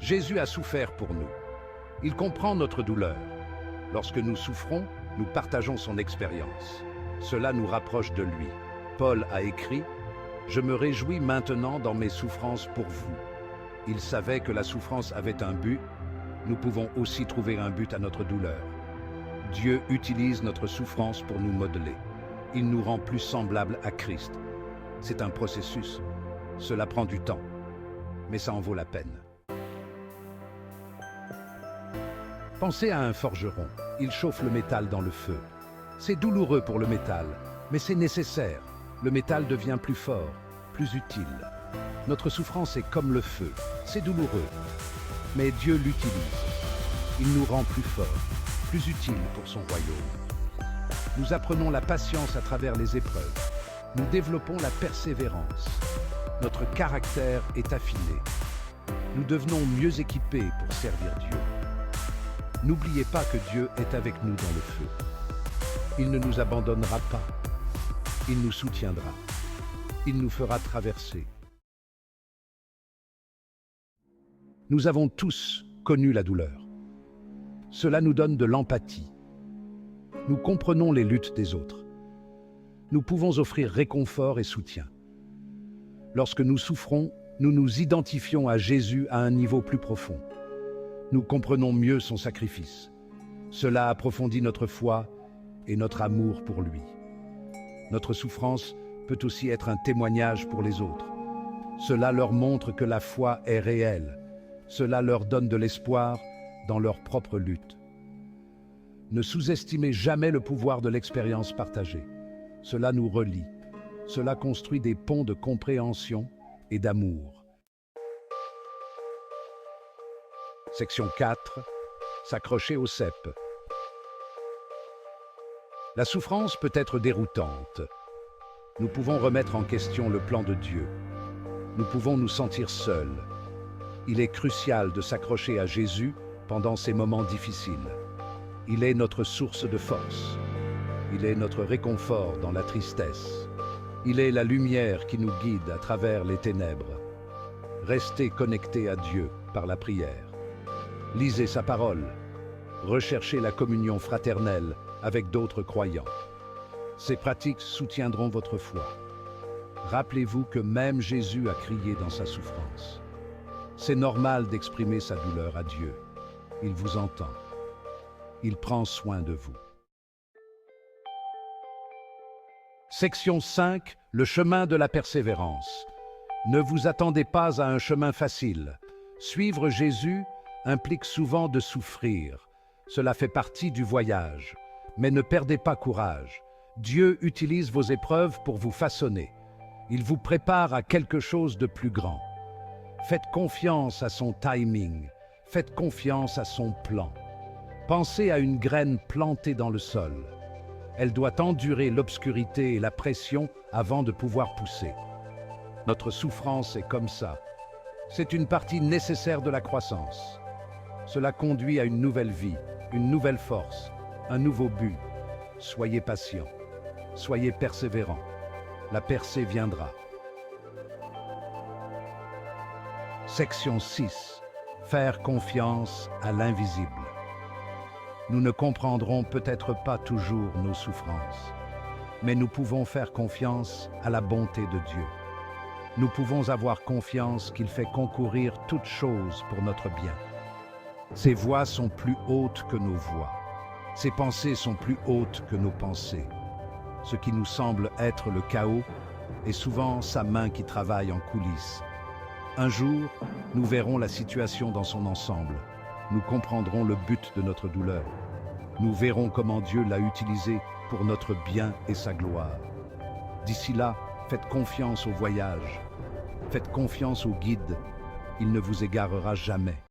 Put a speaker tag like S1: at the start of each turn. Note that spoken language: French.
S1: Jésus a souffert pour nous. Il comprend notre douleur. Lorsque nous souffrons, nous partageons son expérience. Cela nous rapproche de lui. Paul a écrit « Je me réjouis maintenant dans mes souffrances pour vous ». Il savait que la souffrance avait un but. Nous pouvons aussi trouver un but à notre douleur. Dieu utilise notre souffrance pour nous modeler. Il nous rend plus semblables à Christ. C'est un processus. Cela prend du temps, mais ça en vaut la peine. Pensez à un forgeron. Il chauffe le métal dans le feu. C'est douloureux pour le métal, mais c'est nécessaire. Le métal devient plus fort, plus utile. Notre souffrance est comme le feu. C'est douloureux, mais Dieu l'utilise. Il nous rend plus forts, plus utiles pour son royaume. Nous apprenons la patience à travers les épreuves. Nous développons la persévérance. Notre caractère est affiné. Nous devenons mieux équipés pour servir Dieu. N'oubliez pas que Dieu est avec nous dans le feu. Il ne nous abandonnera pas. Il nous soutiendra. Il nous fera traverser. Nous avons tous connu la douleur. Cela nous donne de l'empathie. Nous comprenons les luttes des autres. Nous pouvons offrir réconfort et soutien. Lorsque nous souffrons, nous nous identifions à Jésus à un niveau plus profond. Nous comprenons mieux son sacrifice. Cela approfondit notre foi et notre amour pour lui. Notre souffrance peut aussi être un témoignage pour les autres. Cela leur montre que la foi est réelle. Cela leur donne de l'espoir dans leur propre lutte. Ne sous-estimez jamais le pouvoir de l'expérience partagée. Cela nous relie. Cela construit des ponts de compréhension et d'amour. Section 4. S'accrocher au cep. La souffrance peut être déroutante. Nous pouvons remettre en question le plan de Dieu. Nous pouvons nous sentir seuls. Il est crucial de s'accrocher à Jésus pendant ces moments difficiles. Il est notre source de force. Il est notre réconfort dans la tristesse. Il est la lumière qui nous guide à travers les ténèbres. Restez connectés à Dieu par la prière. Lisez sa parole. Recherchez la communion fraternelle avec d'autres croyants. Ces pratiques soutiendront votre foi. Rappelez-vous que même Jésus a crié dans sa souffrance. C'est normal d'exprimer sa douleur à Dieu. Il vous entend. Il prend soin de vous. Section 5. Le chemin de la persévérance. Ne vous attendez pas à un chemin facile. Suivre Jésus implique souvent de souffrir. Cela fait partie du voyage. Mais ne perdez pas courage. Dieu utilise vos épreuves pour vous façonner. Il vous prépare à quelque chose de plus grand. Faites confiance à son timing. Faites confiance à son plan. Pensez à une graine plantée dans le sol. Elle doit endurer l'obscurité et la pression avant de pouvoir pousser. Notre souffrance est comme ça. C'est une partie nécessaire de la croissance. Cela conduit à une nouvelle vie, une nouvelle force, un nouveau but. Soyez patient, soyez persévérant. La percée viendra. Section 6. Faire confiance à l'invisible. Nous ne comprendrons peut-être pas toujours nos souffrances, mais nous pouvons faire confiance à la bonté de Dieu. Nous pouvons avoir confiance qu'il fait concourir toutes choses pour notre bien. Ses voies sont plus hautes que nos voies. Ses pensées sont plus hautes que nos pensées. Ce qui nous semble être le chaos est souvent sa main qui travaille en coulisses. Un jour, nous verrons la situation dans son ensemble. Nous comprendrons le but de notre douleur. Nous verrons comment Dieu l'a utilisé pour notre bien et sa gloire. D'ici là, faites confiance au voyage. Faites confiance au guide. Il ne vous égarera jamais.